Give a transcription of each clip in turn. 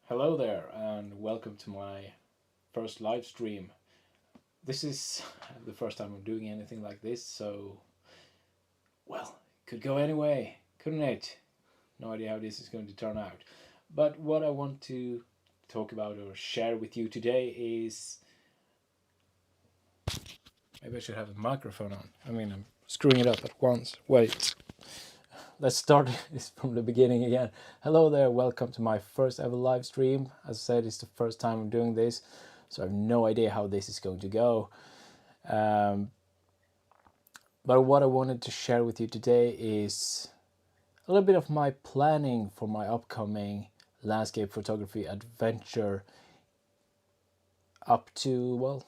Hello there, and welcome to my first live stream. This is the first time I'm doing anything like this, so, well, it could go anyway, couldn't it? No idea how this is going to turn out. But what I want to talk about or share with you today is. Maybe I should have a microphone on. I'm screwing it up at once. Wait. Let's start this from the beginning again. Hello there, welcome to my first ever live stream. As I said, it's the first time I'm doing this, so I have no idea how this is going to go. But what I wanted to share with you today is a little bit of my planning for my upcoming landscape photography adventure up to, well,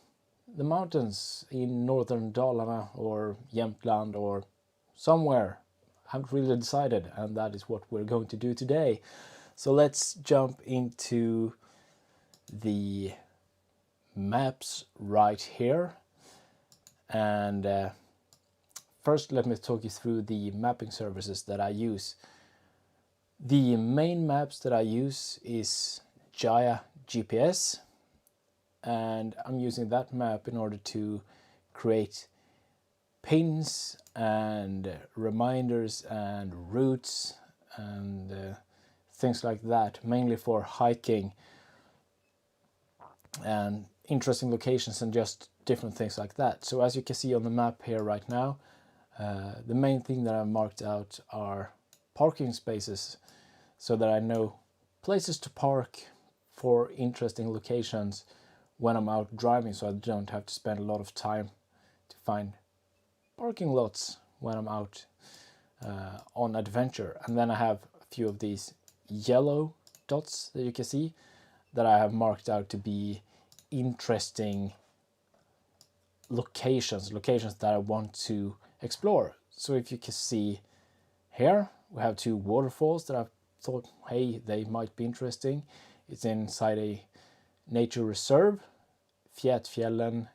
the mountains in northern Dalarna or Jämtland or somewhere. I haven't really decided, and that is what we're going to do today. So let's jump into the maps right here. And first, let me talk you through the mapping services that I use. The main maps that I use is Jaya GPS, and I'm using that map in order to create pins and reminders and routes and things like that, mainly for hiking and interesting locations and just different things like that. So as you can see on the map here right now, the main thing that I've marked out are parking spaces so that I know places to park for interesting locations when I'm out driving, so I don't have to spend a lot of time to find parking lots when I'm out on adventure. And then I have a few of these yellow dots that you can see that I have marked out to be interesting locations that I want to explore. So if you can see here, we have two waterfalls that I've thought, hey, they might be interesting. It's inside a nature reserve, Fjallet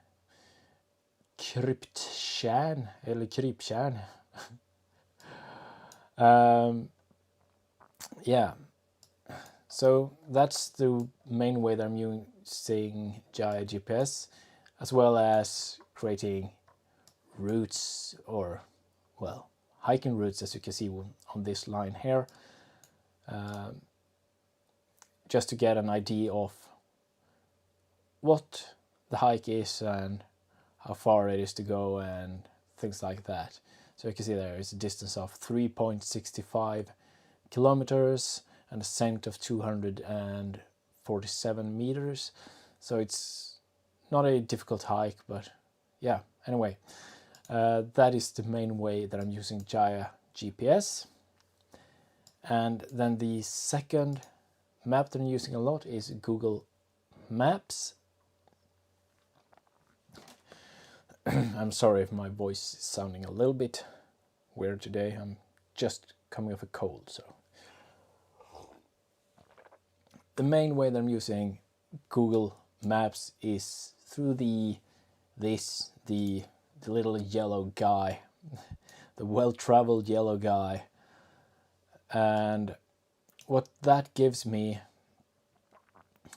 kryptjärn eller kryptjärn. Yeah, so that's the main way that I'm using Jaya GPS, as well as creating routes or, well, hiking routes, as you can see on this line here, just to get an idea of what the hike is and how far it is to go and things like that. So you can see there is a distance of 3.65 kilometers and ascent of 247 meters. So it's not a difficult hike, but yeah, anyway, that is the main way that I'm using Jaya GPS. And then the second map that I'm using a lot is Google Maps. I'm sorry if my voice is sounding a little bit weird today. I'm just coming off a cold, so. The main way that I'm using Google Maps is through the little yellow guy, the well-traveled yellow guy. And what that gives me,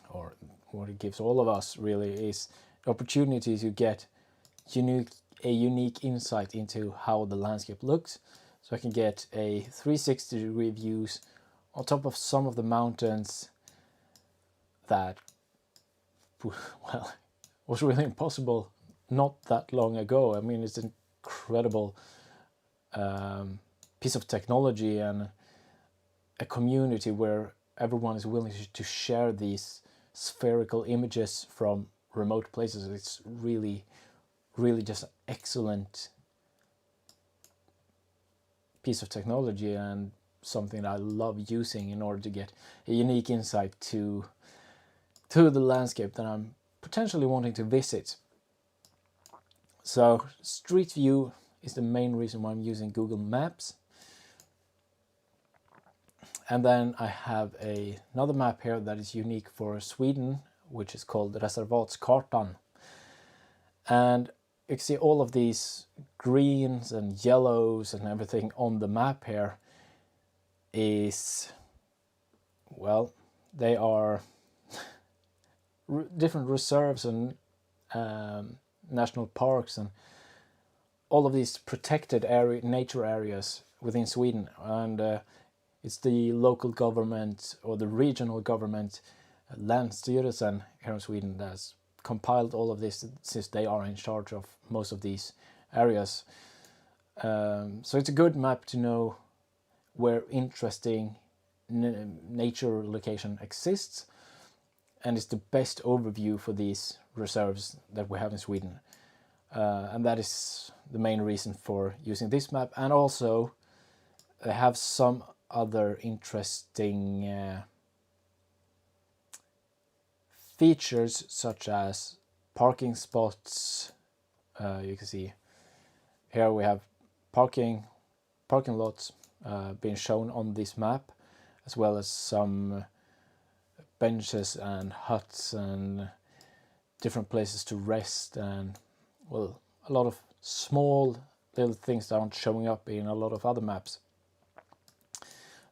or what it gives all of us really, is the opportunity to get a unique insight into how the landscape looks. So I can get a 360-degree views on top of some of the mountains that, well, was really impossible not that long ago. I mean, it's an incredible piece of technology and a community where everyone is willing to share these spherical images from remote places. It's really just an excellent piece of technology and something that I love using in order to get a unique insight to the landscape that I'm potentially wanting to visit. So Street View is the main reason why I'm using Google Maps. And then I have another map here that is unique for Sweden, which is called Reservatskartan. And you can see all of these greens and yellows and everything on the map here is, well, they are different reserves and national parks and all of these protected nature areas within Sweden, and it's the local government or the regional government, Länsstyrelsen here in Sweden, that's compiled all of this, since they are in charge of most of these areas. So it's a good map to know where interesting nature location exists, and it's the best overview for these reserves that we have in Sweden. And that is the main reason for using this map. And also they have some other interesting features, such as parking spots. You can see here we have parking lots being shown on this map, as well as some benches and huts and different places to rest, and well, a lot of small little things that aren't showing up in a lot of other maps.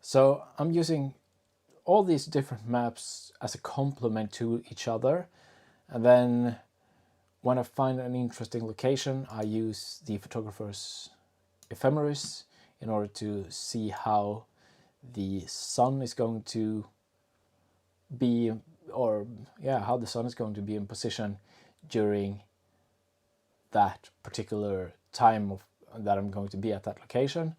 So I'm using all these different maps as a complement to each other, and then when I find an interesting location, I use the photographer's ephemeris in order to see how the sun is going to be, how the sun is going to be in position during that particular time that I'm going to be at that location.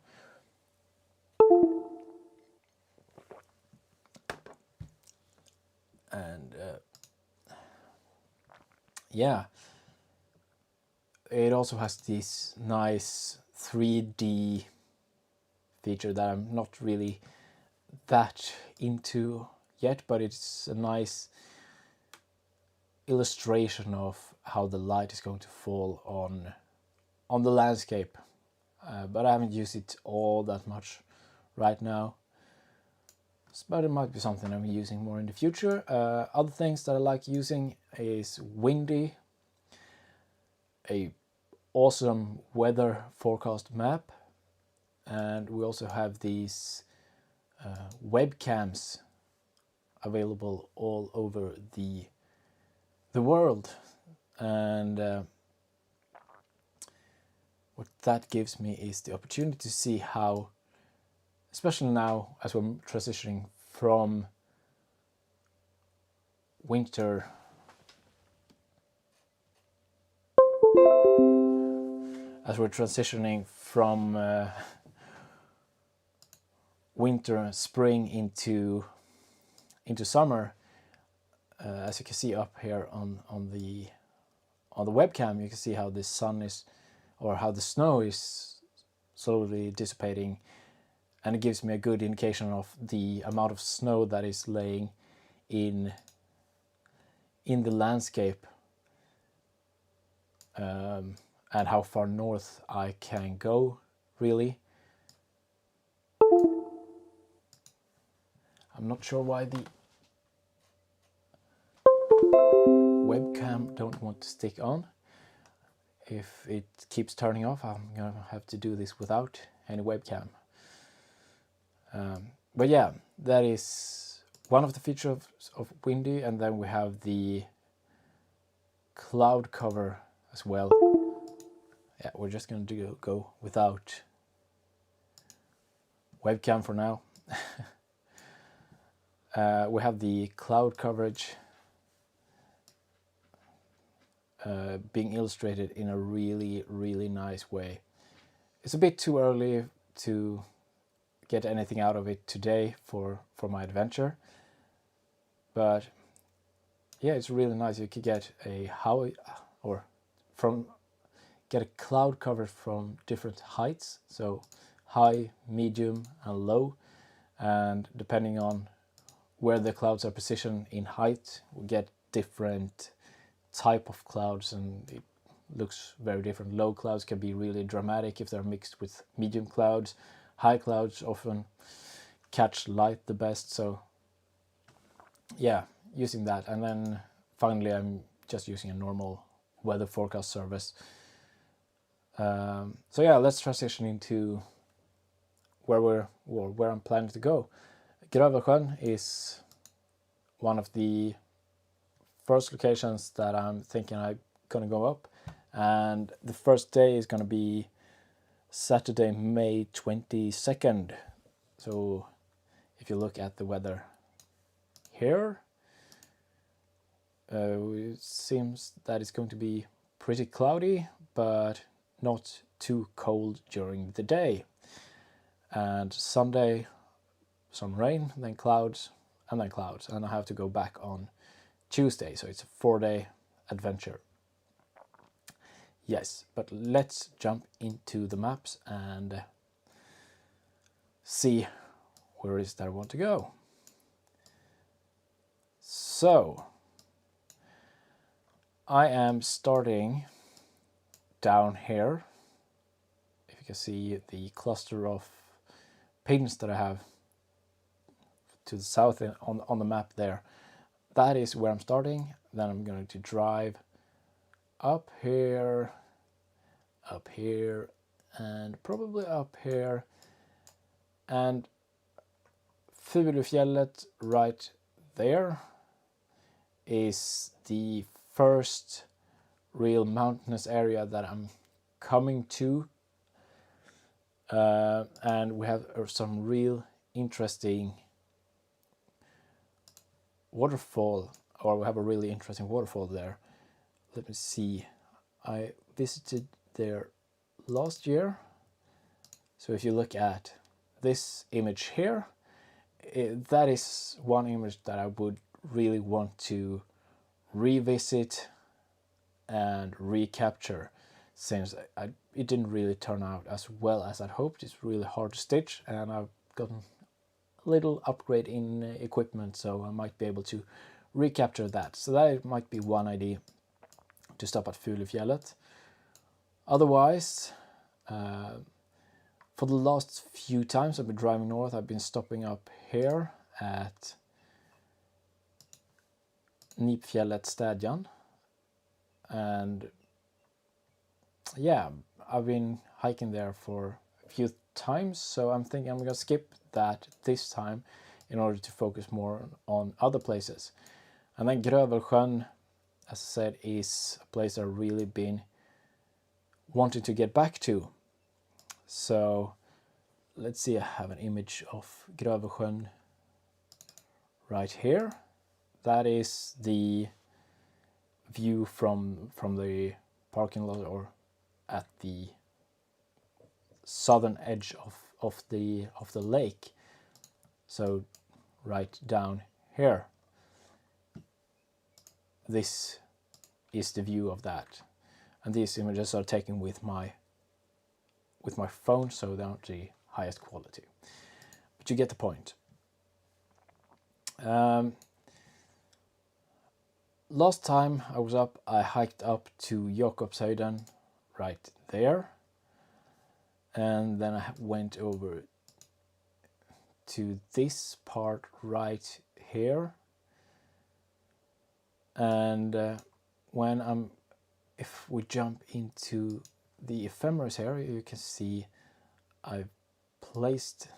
And it also has this nice 3D feature that I'm not really that into yet, but it's a nice illustration of how the light is going to fall on the landscape. But I haven't used it all that much right now. But it might be something I'm using more in the future. Other things that I like using is Windy, a awesome weather forecast map, and we also have these webcams available all over the world, and what that gives me is the opportunity to see how, especially now as we're transitioning from winter winter and spring into summer. As you can see up here on the webcam, you can see how the sun is, or how the snow is slowly dissipating, and it gives me a good indication of the amount of snow that is laying in the landscape, and how far north I can go, really. I'm not sure why the webcam don't want to stick on. If it keeps turning off, I'm gonna have to do this without any webcam. But yeah, that is one of the features of Windy, and then we have the cloud cover as well. Yeah, we're just going to go without webcam for now. We have the cloud coverage being illustrated in a really, really nice way. It's a bit too early to get anything out of it today for my adventure, but yeah, it's really nice. You could get a get a cloud cover from different heights, so high, medium, and low, and depending on where the clouds are positioned in height, we get different type of clouds, and it looks very different. Low clouds can be really dramatic if they're mixed with medium clouds. High clouds often catch light the best, so yeah, using that. And then finally I'm just using a normal weather forecast service. So yeah, let's transition into where I'm planning to go. Grövelsjön is one of the first locations that I'm thinking I'm gonna go up, and the first day is gonna be Saturday, May 22nd. So if you look at the weather here, it seems that it's going to be pretty cloudy, but not too cold during the day. And Sunday, some rain, then clouds, and then clouds. And I have to go back on Tuesday, so it's a 4-day adventure. Yes, but let's jump into the maps and see where it is that I want to go. So, I am starting down here. If you can see the cluster of pins that I have to the south on the map there, that is where I'm starting. Then I'm going to drive up here, and probably up here, and Fjallet right there is the first real mountainous area that I'm coming to, and we have some real interesting waterfall, or we have a really interesting waterfall there. Let me see, I visited there last year. So if you look at this image here, that is one image that I would really want to revisit and recapture, since it didn't really turn out as well as I'd hoped. It's really hard to stitch, and I've gotten a little upgrade in equipment, so I might be able to recapture that. So that might be one idea, to stop at Fjallet. Otherwise, for the last few times I've been driving north, I've been stopping up here at Fjallet Stadion, and yeah, I've been hiking there for a few times, so I'm thinking I'm gonna skip that this time in order to focus more on other places. And then Grövelsjön, as I said, is a place I've really been wanting to get back to. So let's see, I have an image of Grövelsjön right here. That is the view from the parking lot, or at the southern edge of the lake. So right down here, this is the view of that, and these images are taken with my phone, so they're not the highest quality, but you get the point. Last time I was up, I hiked up to Jakobshöjden right there, and then I went over to this part right here, and if we jump into the ephemeris here, you can see I've placed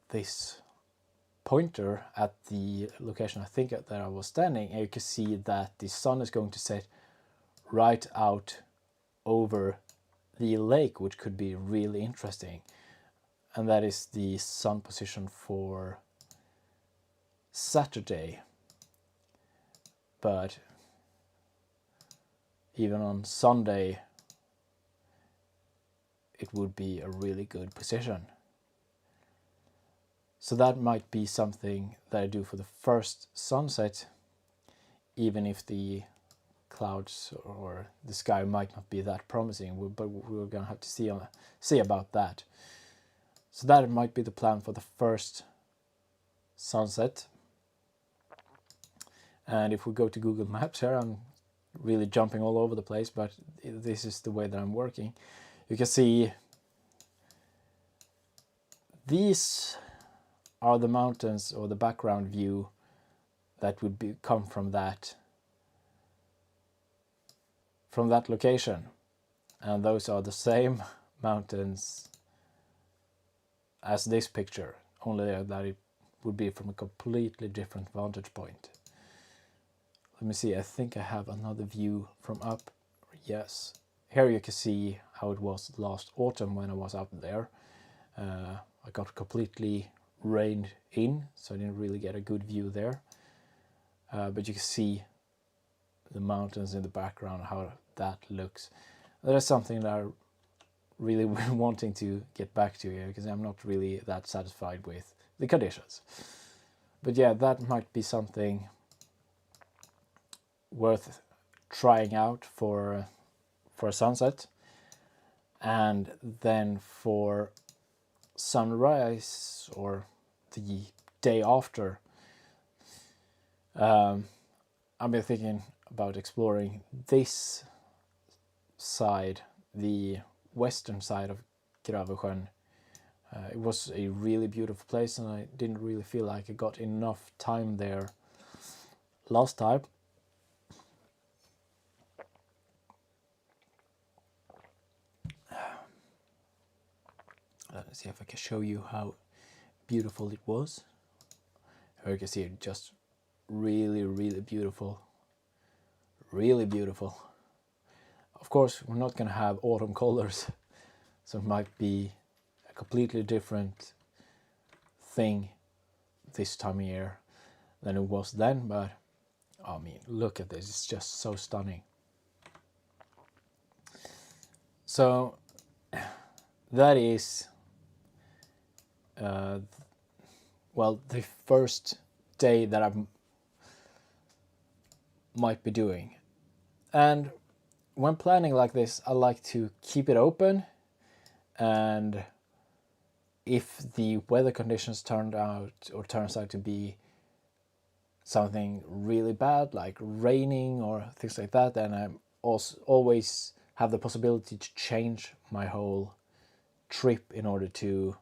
this pointer at the location I think that I was standing, and you can see that the sun is going to set right out over the lake, which could be really interesting. And that is the sun position for Saturday. But even on Sunday, it would be a really good position. So that might be something that I do for the first sunset, even if the clouds or the sky might not be that promising, but we're going to have to see about that. So that might be the plan for the first sunset. And if we go to Google Maps here, I'm really jumping all over the place, but this is the way that I'm working. You can see these are the mountains, or the background view that would come from that location, and those are the same mountains as this picture, only that it would be from a completely different vantage point. Let me see, I think I have another view from up. Yes, here you can see how it was last autumn when I was up there. I got completely rained in, so I didn't really get a good view there. But you can see the mountains in the background, how that looks. That is something that I really wanting to get back to here, because I'm not really that satisfied with the conditions. But yeah, that might be something worth trying out for a sunset. And then for sunrise, or the day after, I've been thinking about exploring this side, the western side of Gravesjön. It was a really beautiful place, and I didn't really feel like I got enough time there last time. Let's see if I can show you how beautiful it was. Here you can see it, just really, really beautiful. Really beautiful. Of course, we're not going to have autumn colors, so it might be a completely different thing this time of year than it was then, but I mean, look at this, it's just so stunning. So that is well, the first day that I might be doing. And when planning like this, I like to keep it open, and if the weather conditions turns out to be something really bad, like raining or things like that, then I also always have the possibility to change my whole trip in order to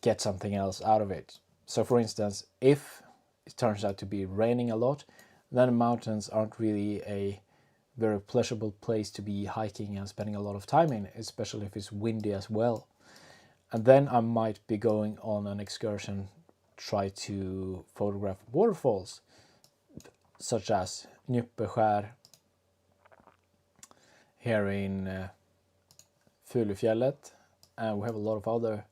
get something else out of it. So for instance, if it turns out to be raining a lot, then the mountains aren't really a very pleasurable place to be hiking and spending a lot of time in, especially if it's windy as well. And then I might be going on an excursion, try to photograph waterfalls, such as Fjallet here in Fjallet, and we have a lot of other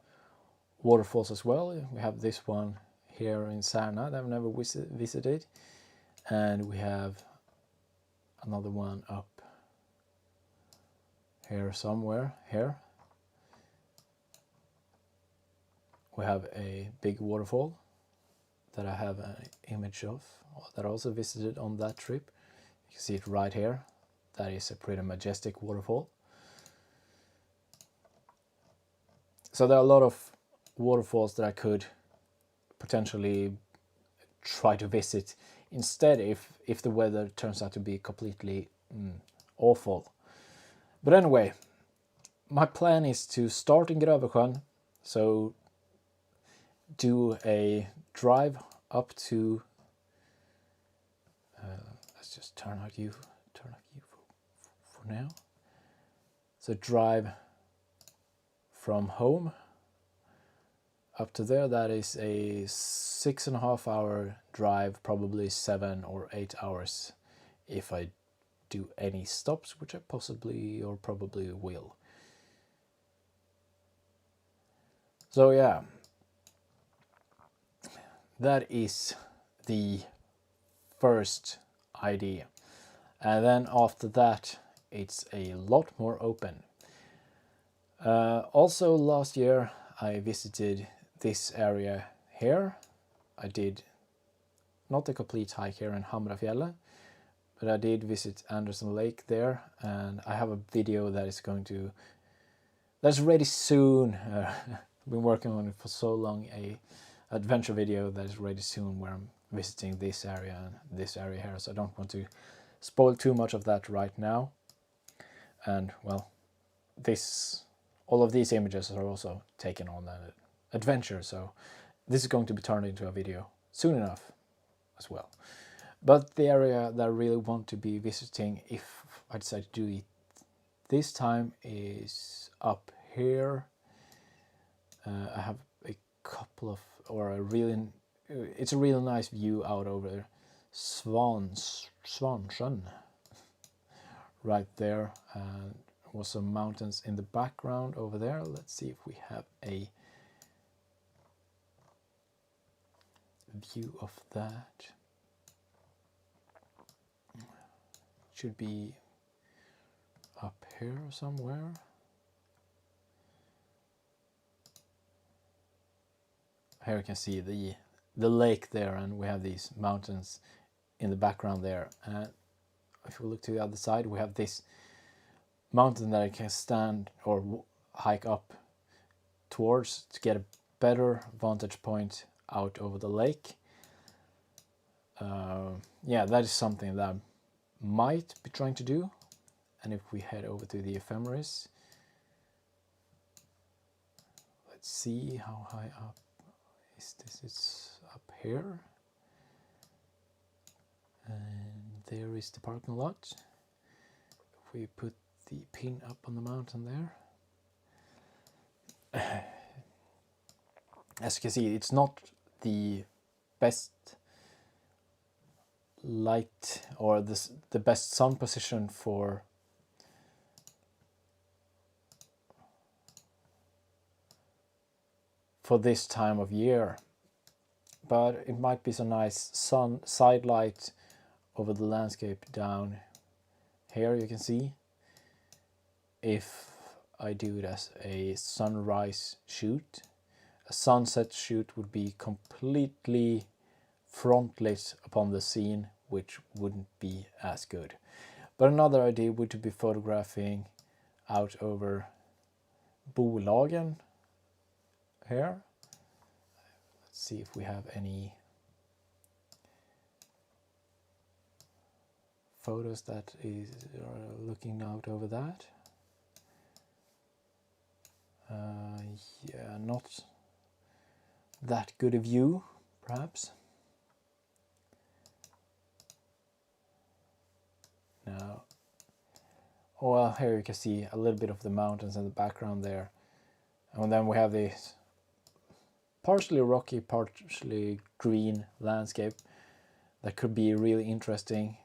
waterfalls as well. We have this one here in Särna that I've never visited, and we have another one up here somewhere. Here we have a big waterfall that I have an image of, that I also visited on that trip. You can see it right here. That is a pretty majestic waterfall. So there are a lot of waterfalls that I could potentially try to visit instead if the weather turns out to be completely awful. But anyway, my plan is to start in Gravesjön, so do a drive up to let's just turn out you for now. So drive from home up to there. That is a 6.5 hour drive, probably 7 or 8 hours if I do any stops, which I possibly or probably will. So yeah, that is the first idea. And then after that, it's a lot more open. Also last year I visited this area here. I did not a complete hike here in Hamrafjället, but I did visit Anderson Lake there, and I have a video that's ready soon. I've been working on it for so long, a adventure video that is ready soon, where I'm visiting this area and this area here, so I don't want to spoil too much of that right now. And well, all of these images are also taken on an adventure, so this is going to be turned into a video soon enough as well. But the area that I really want to be visiting, if I decide to do it this time, is up here. I have a couple of, or a really, it's a really nice view out over Svansjön, right there. Was some mountains in the background over there. Let's see if we have a view of that. Should be up here somewhere. Here you can see the lake there, and we have these mountains in the background there. And if we look to the other side, we have this mountain that I can stand or hike up towards to get a better vantage point out over the lake. Yeah, that is something that I might be trying to do. And if we head over to the ephemeris, let's see how high up is this. It's up here, and there is the parking lot. If we put the pin up on the mountain there, as you can see, it's not the best light or the best sun position for this time of year, but it might be some nice sun side light over the landscape down here. You can see if I do it as a sunrise shoot. A sunset shoot would be completely front-lit upon the scene, which wouldn't be as good. But another idea would be photographing out over Bolagen here. Let's see if we have any photos that are looking out over that. Yeah, not that good a view, perhaps. Now, well, here you can see a little bit of the mountains in the background there. And then we have this partially rocky, partially green landscape that could be really interesting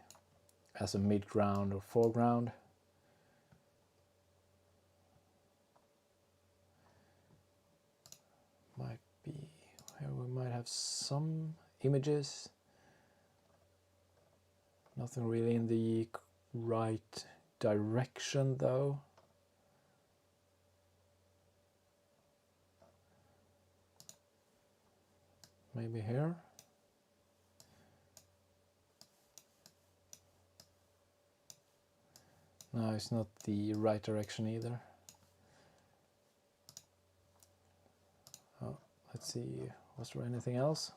as a mid-ground or foreground. Might be here, we might have some images. Nothing really in the right direction though. Maybe here. No, it's not the right direction either. Oh, let's see, was there anything else?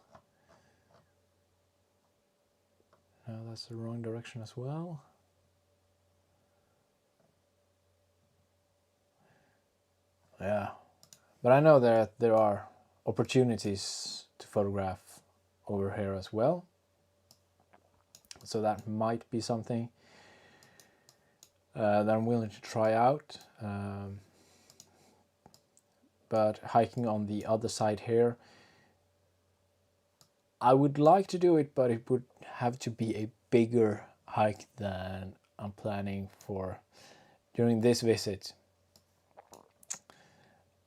No, that's the wrong direction as well. Yeah, but I know that there are opportunities to photograph over here as well. So that might be something that I'm willing to try out. But hiking on the other side here, I would like to do it, but it would have to be a bigger hike than I'm planning for during this visit.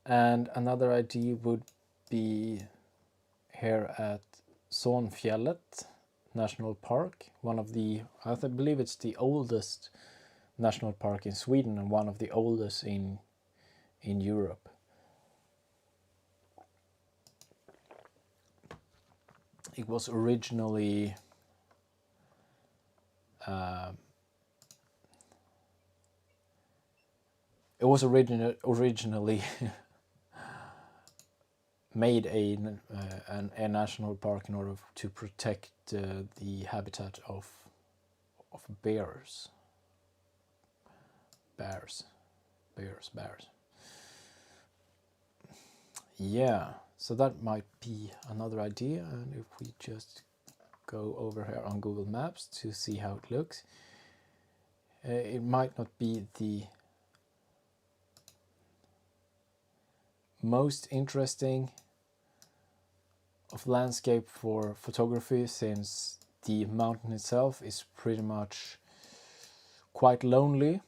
And another idea would be here at Fjallet National Park, one of the, I believe it's the oldest national park in Sweden and one of the oldest in Europe. It was originally originally made a national park in order to protect the habitat of bears. Yeah, so that might be another idea. And if we just go over here on Google Maps to see how it looks, it might not be the most interesting of landscape for photography, since the mountain itself is pretty much quite lonely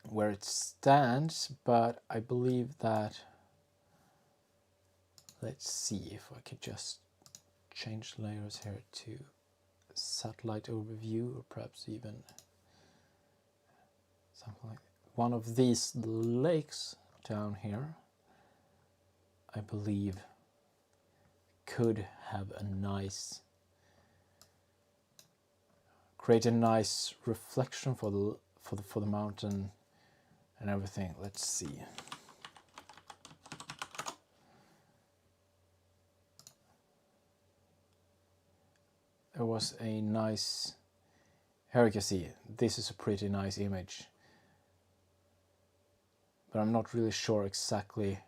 where it stands, but I believe that, let's see if I could just change layers here to satellite overview, or perhaps even something like one of these lakes down here, I believe could have a nice, create a nice reflection for the mountain and everything. Let's see. There was a nice, here you can see, this is a pretty nice image, but I'm not really sure exactly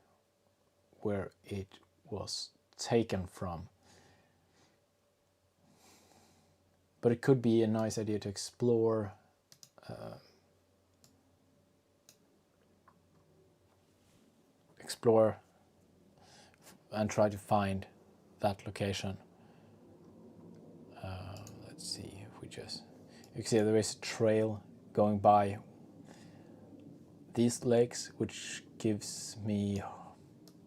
where it was taken from. But it could be a nice idea to explore and try to find that location. Let's see if we just, you can see there is a trail going by these lakes, which gives me,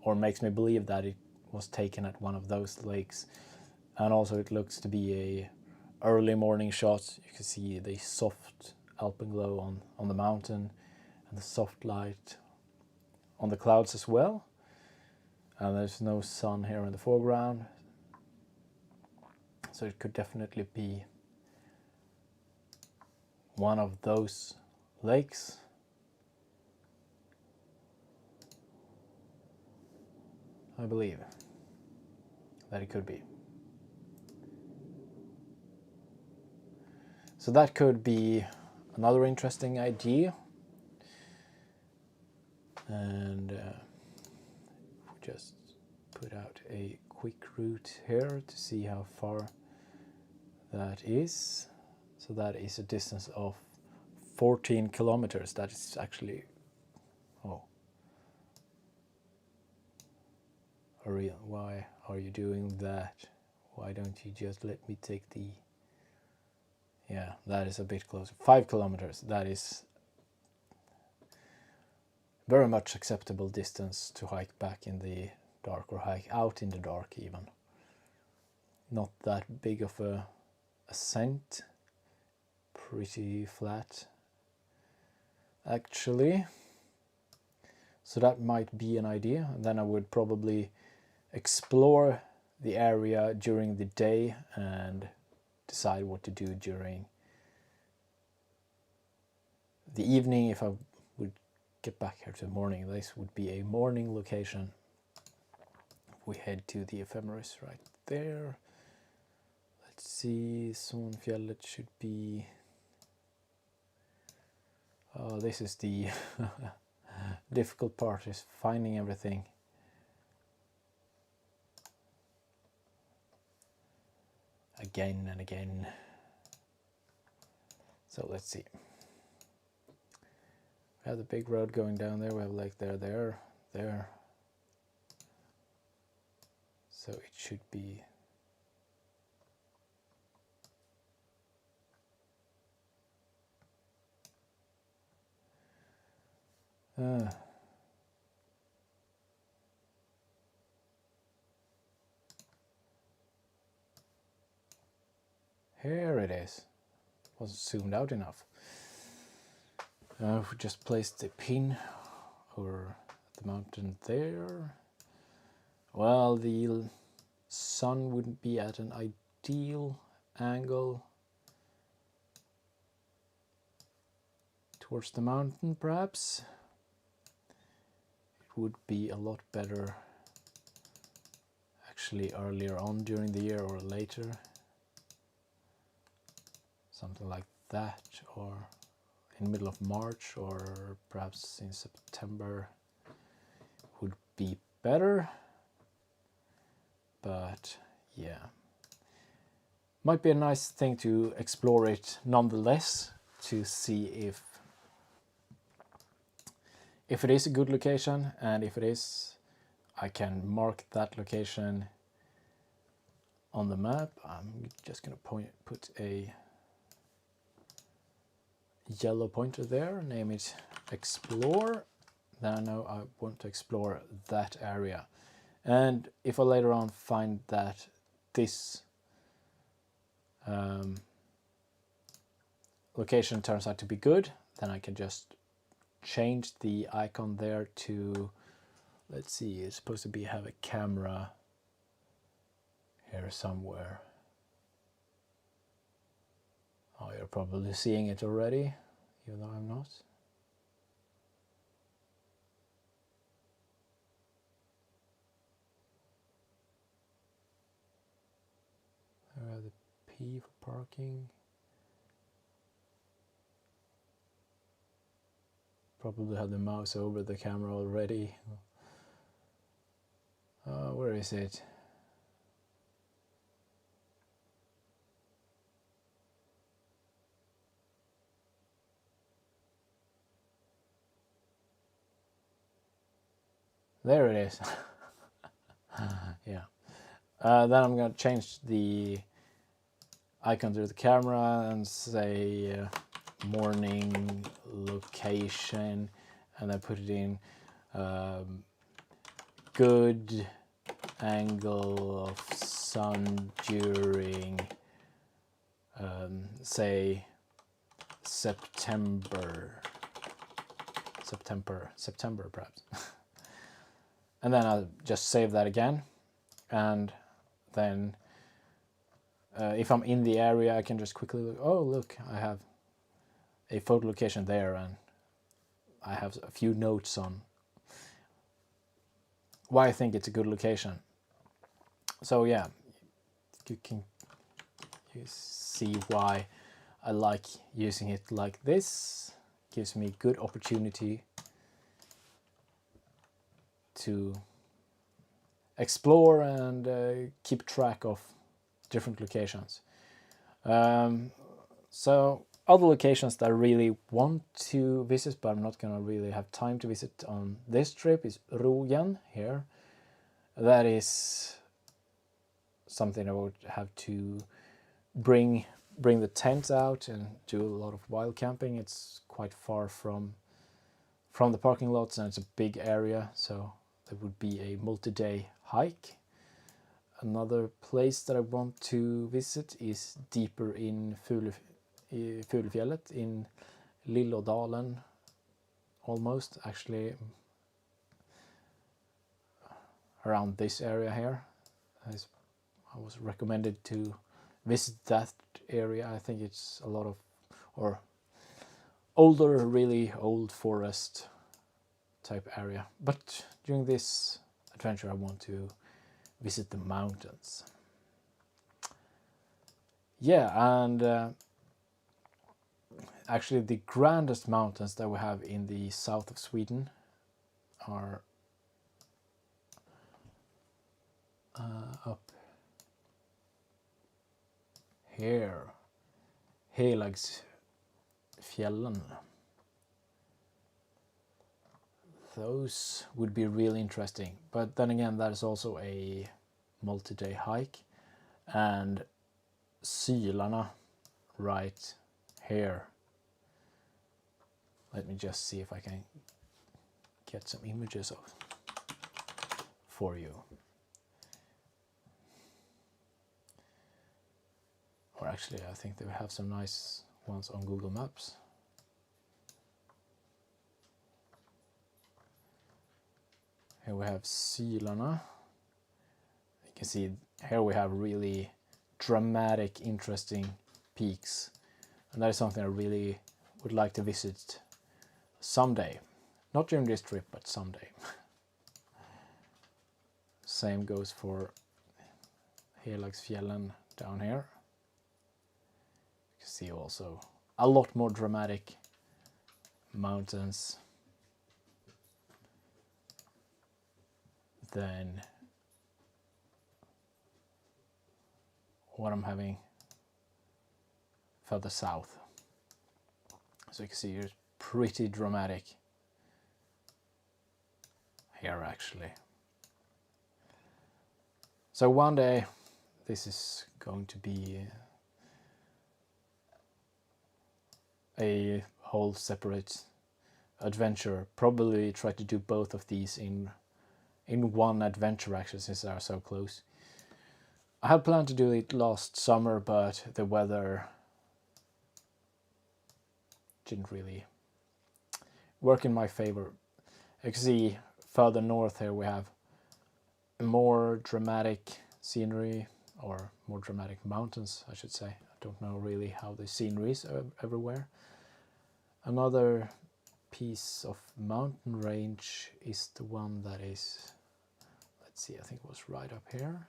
or makes me believe that it was taken at one of those lakes. And also it looks to be a early morning shot. You can see the soft alpenglow on the mountain and the soft light on the clouds as well. And there's no sun here in the foreground, so it could definitely be one of those lakes. I believe that it could be. So that could be another interesting idea. And we just put out a quick route here to see how far that is. So that is a distance of 14 kilometers. That is actually, oh, Ariel, why are you doing that? Why don't you just let me take the, yeah, that is a bit closer. 5 kilometers, that is very much acceptable distance to hike back in the dark, or hike out in the dark even. Not that big of a ascent, pretty flat actually. So that might be an idea. And then I would probably explore the area during the day and decide what to do during the evening. If I would get back here to the morning, this would be a morning location. We head to the ephemeris right there. Let's see, Fjallet should be, oh, this is the difficult part, is finding everything. Again and again. So let's see. We have the big road going down there, we have like there. So it should be here it is. Wasn't zoomed out enough. If we just place the pin over the mountain there, well, the sun wouldn't be at an ideal angle towards the mountain. Perhaps it would be a lot better actually earlier on during the year, or later, something like that, or in the middle of March, or perhaps in September would be better. But yeah, might be a nice thing to explore it nonetheless, to see if it is a good location, and if it is, I can mark that location on the map. I'm just going to put a yellow pointer there, name it explore. Then I know I want to explore that area. And if I later on find that this location turns out to be good, then I can just change the icon there to, let's see, it's supposed to be have a camera here somewhere. Oh, you're probably seeing it already, even though I'm not. There are the P for parking. Probably have the mouse over the camera already. Where is it? There it is. Yeah. Then I'm going to change the icon to the camera and say morning location, and I put it in good angle of sun during say September perhaps. And then I'll just save that again, and then if I'm in the area I can just quickly look, oh look, I have a photo location there, and I have a few notes on why I think it's a good location. So yeah, you see why I like using it like this. Gives me good opportunity to explore and keep track of different locations. So other locations that I really want to visit, but I'm not gonna really have time to visit on this trip, is Rogen here. That is something I would have to bring the tent out and do a lot of wild camping. It's quite far from the parking lots, and it's a big area, so it would be a multi-day hike. Another place that I want to visit is deeper in Fjallet in Lillådalen, almost actually around this area here. I was recommended to visit that area. I think it's a lot of, or older, really old forest type area. But during this adventure I want to visit the mountains. Yeah, and actually the grandest mountains that we have in the south of Sweden are up here, Fjallet. Those would be really interesting, but then again that is also a multi-day hike. And Sylarna right here, let me just see if I can get some images of for you, or actually I think they have some nice ones on Google Maps. Here we have Sylarna. You can see here we have really dramatic, interesting peaks, and that is something I really would like to visit someday. Not during this trip, but someday. Same goes for Fjallet down here. You can see also a lot more dramatic mountains than what I'm having further south. So you can see it's pretty dramatic here actually. So one day this is going to be a whole separate adventure. Probably try to do both of these in one adventure actually, since they are so close. I had planned to do it last summer, but the weather didn't really work in my favor. You can see further north here we have more dramatic scenery, or more dramatic mountains, I should say. I don't know really how the scenery is everywhere. Another piece of mountain range is the one that is, let's see, I think it was right up here.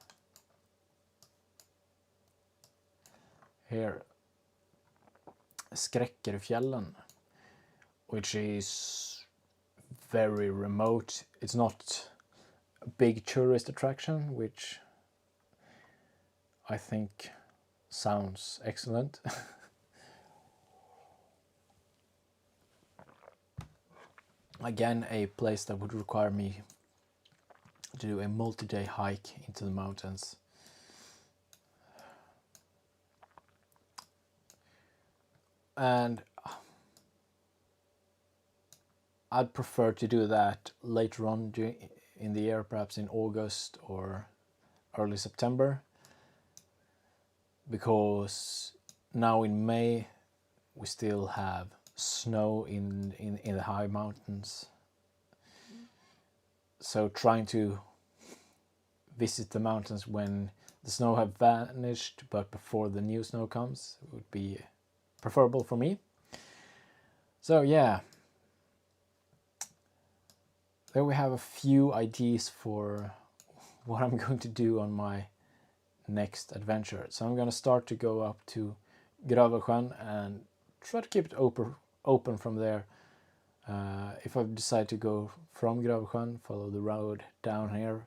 Here, Fjallet, which is very remote. It's not a big tourist attraction, which I think sounds excellent. Again, a place that would require me to do a multi-day hike into the mountains. And I'd prefer to do that later on in the year, perhaps in August or early September, because now in May we still have snow in the high mountains. So trying to visit the mountains when the snow have vanished but before the new snow comes would be preferable for me. So yeah, there we have a few ideas for what I'm going to do on my next adventure. So I'm going to start to go up to Gravesjön and try to keep it open from there. If I decide to go from Gravesjön, follow the road down here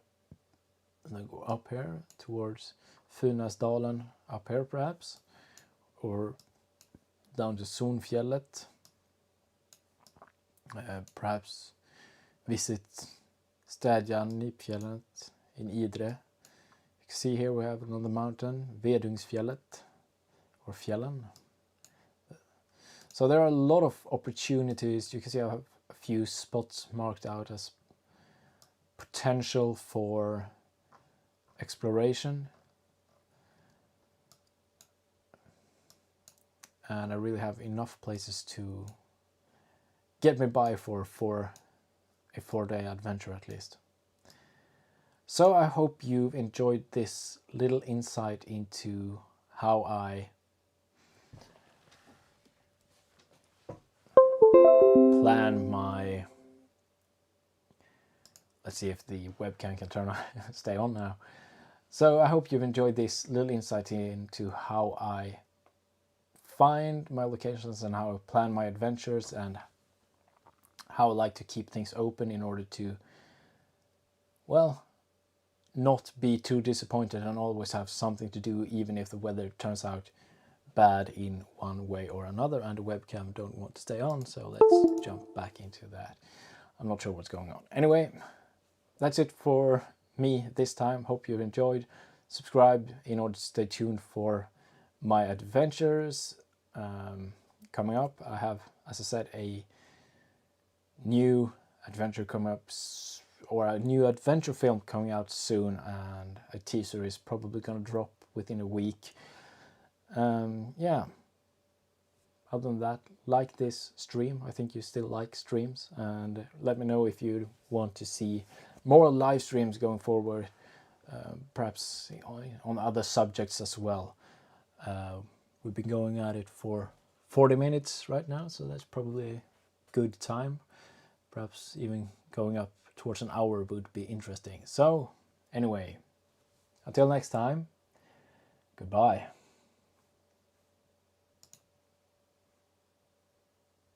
and then go up here towards Funäsdalen, up here perhaps, or down to Fjallet, perhaps visit Fjallet in Idre. You can see here we have another mountain, Fjallet or Fjällen. So there are a lot of opportunities. You can see I have a few spots marked out as potential for exploration. And I really have enough places to get me by for a 4-day adventure at least. So I hope you've enjoyed this little insight into how I plan my, let's see if the webcam can stay on now. So I hope you've enjoyed this little insight into how I find my locations and how I plan my adventures, and how I like to keep things open in order to, well, not be too disappointed and always have something to do, even if the weather turns out bad in one way or another and the webcam don't want to stay on. So let's jump back into that. I'm not sure what's going on. Anyway, that's it for me this time. Hope you've enjoyed. Subscribe in order to stay tuned for my adventures coming up. I have, as I said, a new adventure coming up, or a new adventure film coming out soon, and a teaser is probably going to drop within a week. Yeah, other than that, like this stream. I think you still like streams, and let me know if you want to see more live streams going forward, perhaps on other subjects as well. We've been going at it for 40 minutes right now, so that's probably a good time. Perhaps even going up towards an hour would be interesting. So anyway, until next time, goodbye.